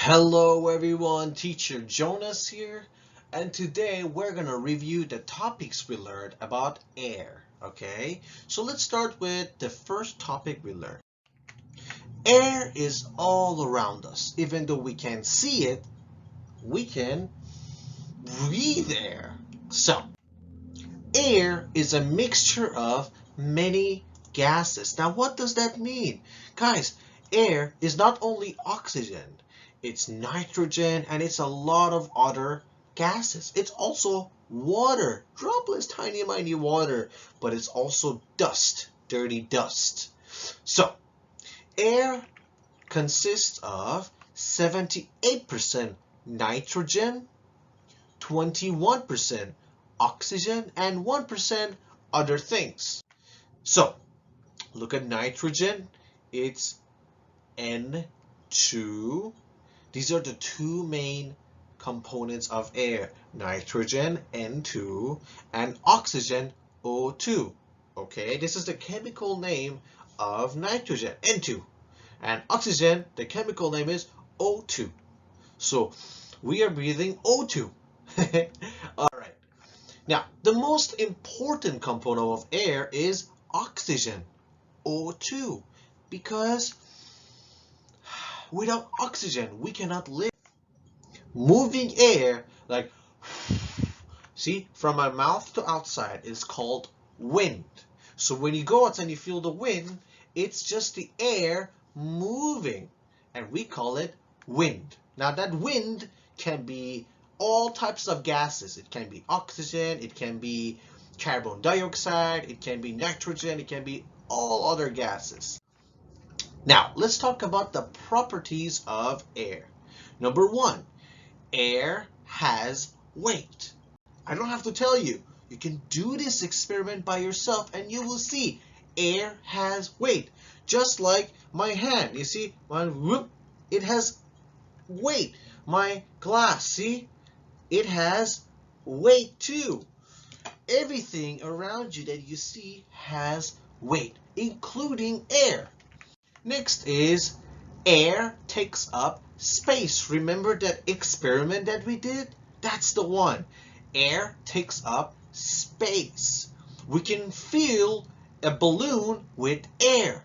Hello everyone, teacher Jonas here, and today we're gonna review the topics we learned about air. Okay, so let's start with the first topic we learned. Air is all around us. Even though we can't see it, we can breathe air. So, air is a mixture of many gases. Now, what does that mean? Guys, air is not only oxygen, it's nitrogen, and it's a lot of other gases. It's also water, droplets, tiny, tiny water, but it's also dust, dirty dust. So, air consists of 78% nitrogen, 21% oxygen, and 1% other things. So, look at nitrogen. It's N2. These are the two main components of air. Nitrogen, N2, and oxygen, O2. Okay, this is the chemical name of nitrogen, N2. And oxygen, the chemical name is O2. So, we are breathing O2. All right. Now, the most important component of air is oxygen, O2, because without oxygen, we cannot live. Moving air, like, see, from my mouth to outside is called wind. So when you go outside and you feel the wind, it's just the air moving, and we call it wind. Now that wind can be all types of gases. It can be oxygen, it can be carbon dioxide, it can be nitrogen, it can be all other gases. Now, let's talk about the properties of air. Number one, air has weight. I don't have to tell you. You can do this experiment by yourself and you will see air has weight. Just like my hand. You see, it has weight. My glass, see? It has weight too. Everything around you that you see has weight, including air. Next is air takes up space. Remember that experiment that we did? That's the one. Air takes up space. We can fill a balloon with air.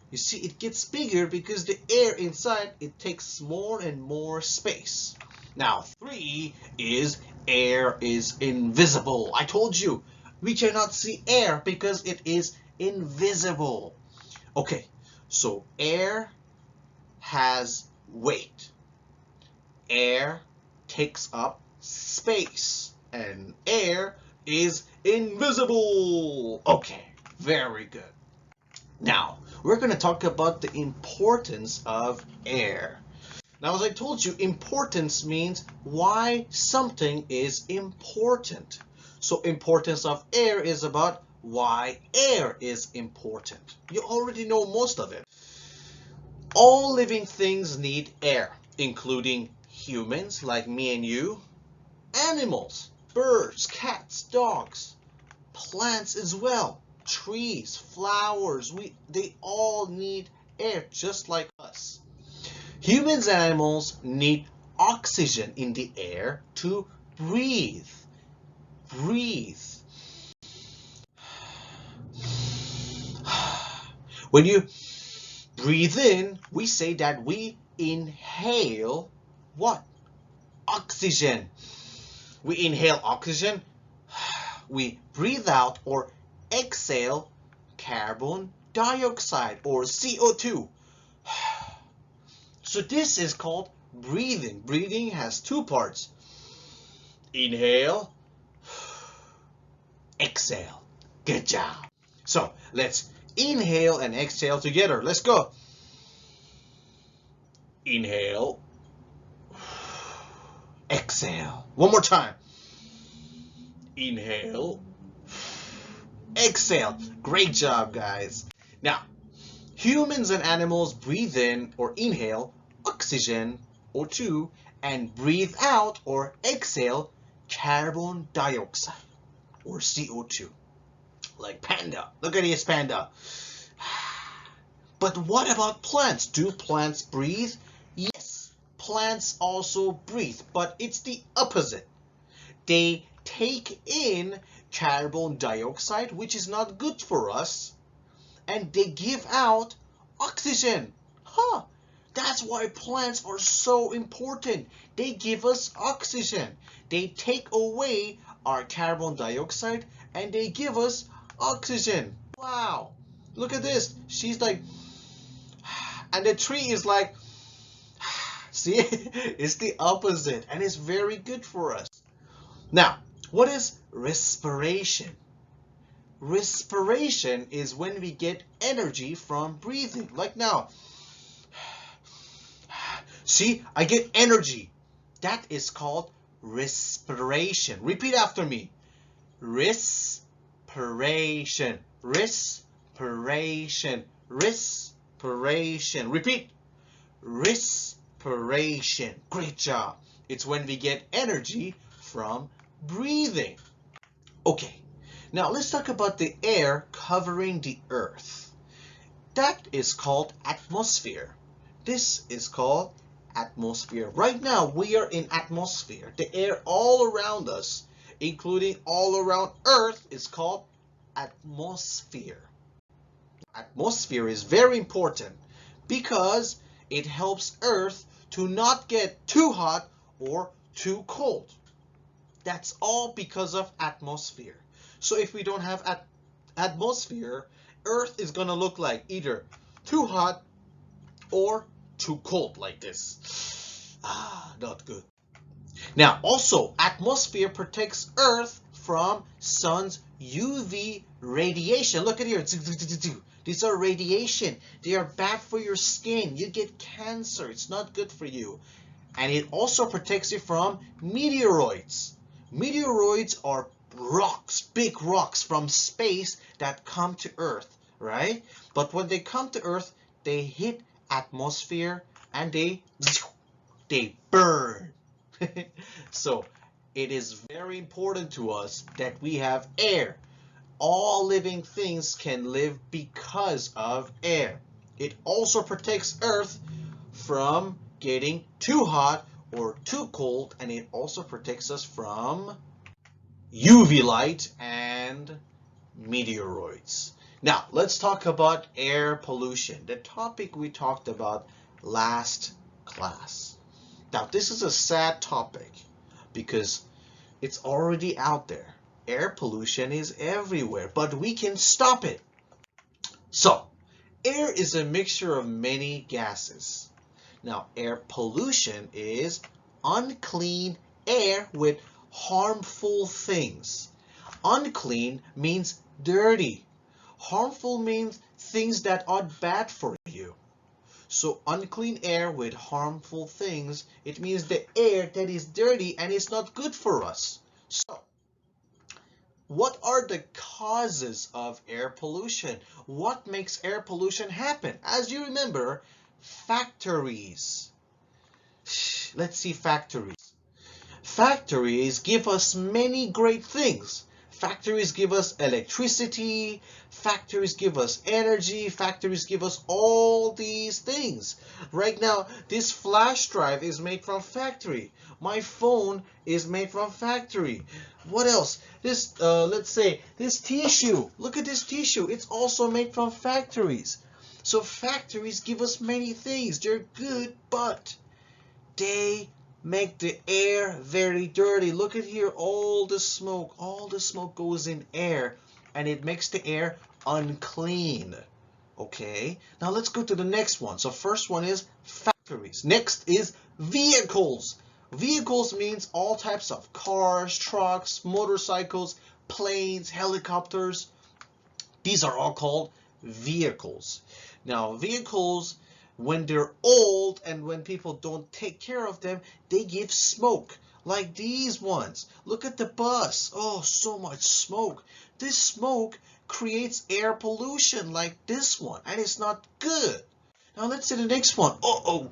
You see, it gets bigger because the air inside, it takes more and more space. Now, 3 is air is invisible. I told you, we cannot see air because it is invisible. Okay, so air has weight. Air takes up space. And air is invisible. Okay, very good. Now, we're going to talk about the importance of air. Now, as I told you, importance means why something is important. So, importance of air is about why air is important. You already know most of it. All living things need air, including humans like me and you, animals, birds, cats, dogs, plants as well, trees, flowers, they all need air just like us. Humans and animals need oxygen in the air to breathe. When you breathe in, we say that we inhale what? Oxygen. We inhale oxygen, we breathe out or exhale carbon dioxide or CO2. So this is called breathing. Breathing has two parts. Inhale, exhale. Good job. So let's inhale and exhale together. Let's go. Inhale, exhale. One more time. Inhale, exhale. Great job, guys. Now, humans and animals breathe in or inhale oxygen, O2, and breathe out or exhale carbon dioxide or CO2. Like panda. Look at this panda. But what about plants? Do plants breathe? Yes, plants also breathe, but it's the opposite. They take in carbon dioxide, which is not good for us, and they give out oxygen. Huh, that's why plants are so important. They give us oxygen. They take away our carbon dioxide and they give us oxygen. Wow, look at this. She's like, and the tree is like, see, it's the opposite, and it's very good for us. Now, what is respiration? Respiration is when we get energy from breathing. Like now, see, I get energy. That is called respiration. Repeat after me. Respiration. Respiration. Respiration. Repeat. Respiration. Great job. It's when we get energy from breathing. Okay, now let's talk about the air covering the earth. That is called atmosphere. This is called atmosphere. Right now we are in atmosphere. The air all around us, including all around earth, is called atmosphere. Atmosphere is very important because it helps earth to not get too hot or too cold. That's all because of atmosphere. So if we don't have atmosphere, earth is gonna look like either too hot or too cold, like this. Not good. Now also, atmosphere protects earth from sun's UV radiation. Look at here. These are radiation. They are bad for your skin. You get cancer. It's not good for you. And it also protects you from meteoroids. Meteoroids are rocks, big rocks from space that come to Earth, right? But when they come to Earth, they hit atmosphere and they burn. So it is very important to us that we have air. All living things can live because of air. It also protects Earth from getting too hot or too cold, and it also protects us from UV light and meteoroids. Now, let's talk about air pollution, the topic we talked about last class. Now, this is a sad topic because it's already out there. Air pollution is everywhere, but we can stop it. So, air is a mixture of many gases. Now, air pollution is unclean air with harmful things. Unclean means dirty. Harmful means things that are bad for you. So unclean air with harmful things, it means the air that is dirty and it's not good for us. So, what are the causes of air pollution? What makes air pollution happen? As you remember, factories. Let's see factories. Factories give us many great things. Factories give us electricity, factories give us energy, factories give us all these things. Right now, this flash drive is made from factory. My phone is made from factory. What else? This, let's say, this tissue. Look at this tissue. It's also made from factories. So factories give us many things. They're good, but they make the air very dirty. Look at here, all the smoke goes in air and it makes the air unclean. Okay, now let's go to the next one. So first one is factories. Next is vehicles. Vehicles means all types of cars, trucks, motorcycles, planes, helicopters. These are all called vehicles. Now vehicles, when they're old and when people don't take care of them, they give smoke, like these ones. Look at the bus. Oh, so much smoke. This smoke creates air pollution like this one, and it's not good. Now let's see the next one.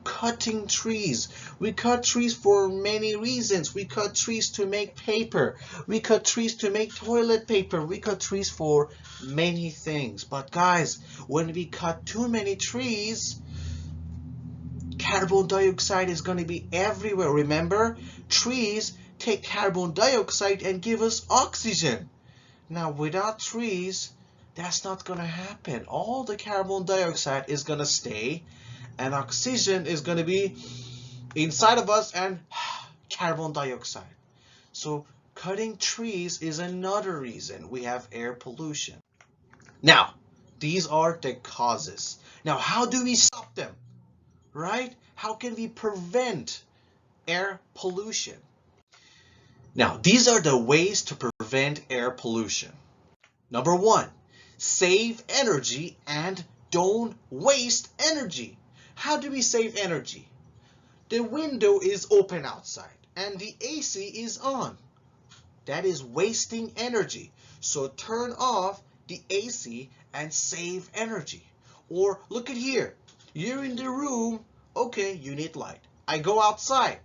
Cutting trees. We cut trees for many reasons. We cut trees to make paper. We cut trees to make toilet paper. We cut trees for many things. But guys, when we cut too many trees, carbon dioxide is going to be everywhere. Remember, trees take carbon dioxide and give us oxygen. Now, without trees, that's not going to happen. All the carbon dioxide is going to stay, and oxygen is going to be inside of us and carbon dioxide. So cutting trees is another reason we have air pollution. Now, these are the causes. Now, how do we stop them? Right? How can we prevent air pollution? Now, these are the ways to prevent air pollution. Number one, save energy and don't waste energy. How do we save energy? The window is open outside and the AC is on. That is wasting energy. So turn off the AC and save energy. Or look at here. You're in the room. Okay, you need light. I go outside.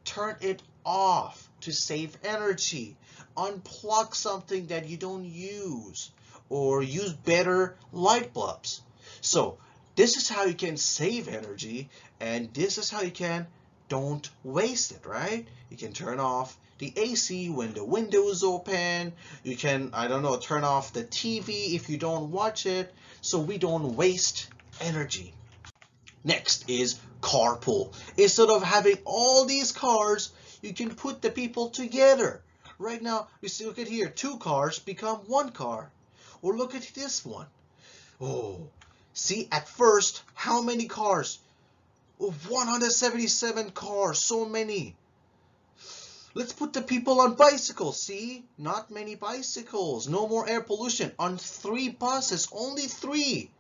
Turn it off to save energy. Unplug something that you don't use, or use better light bulbs. So this is how you can save energy, and this is how you can don't waste it, right? You can turn off the AC when the window is open. You can, I don't know, turn off the TV if you don't watch it, so we don't waste energy. Next is carpool. Instead of having all these cars, you can put the people together. Right now, you see, look at here, 2 cars become 1 car. Or look at this one. Oh, see, at first, how many cars? 177 cars, so many. Let's put the people on bicycles. See, not many bicycles. No more air pollution. On 3 buses, only 3.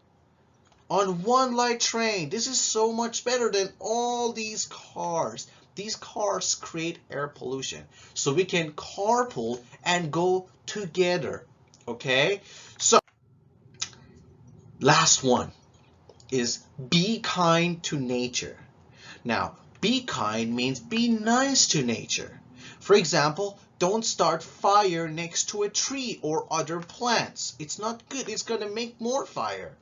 On 1 light train. This is so much better than all these cars. These cars create air pollution. So we can carpool and go together. Okay? So, last one is be kind to nature. Now, be kind means be nice to nature. For example, don't start fire next to a tree or other plants. It's not good. It's going to make more fire.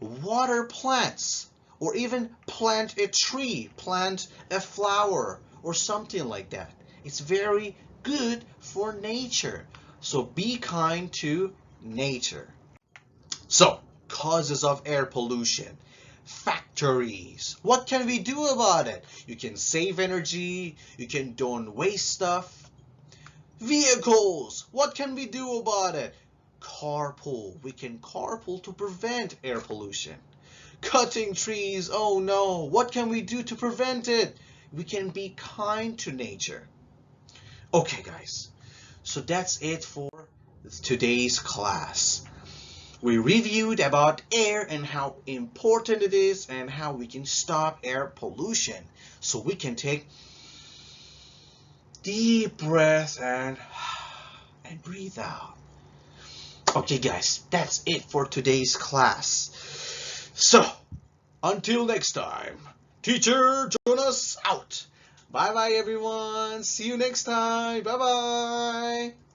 Water plants, or even plant a tree, plant a flower or something like that. It's very good for nature. So be kind to nature. So, causes of air pollution. Factories. What can we do about it? You can save energy. You can don't waste stuff. Vehicles. What can we do about it? Carpool. We can carpool to prevent air pollution. Cutting trees. Oh no. What can we do to prevent it? We can be kind to nature. Okay, guys. So that's it for today's class. We reviewed about air and how important it is and how we can stop air pollution. So we can take deep breath and breathe out. Okay, guys, that's it for today's class. So, until next time, teacher Jonas out. Bye-bye, everyone. See you next time. Bye-bye.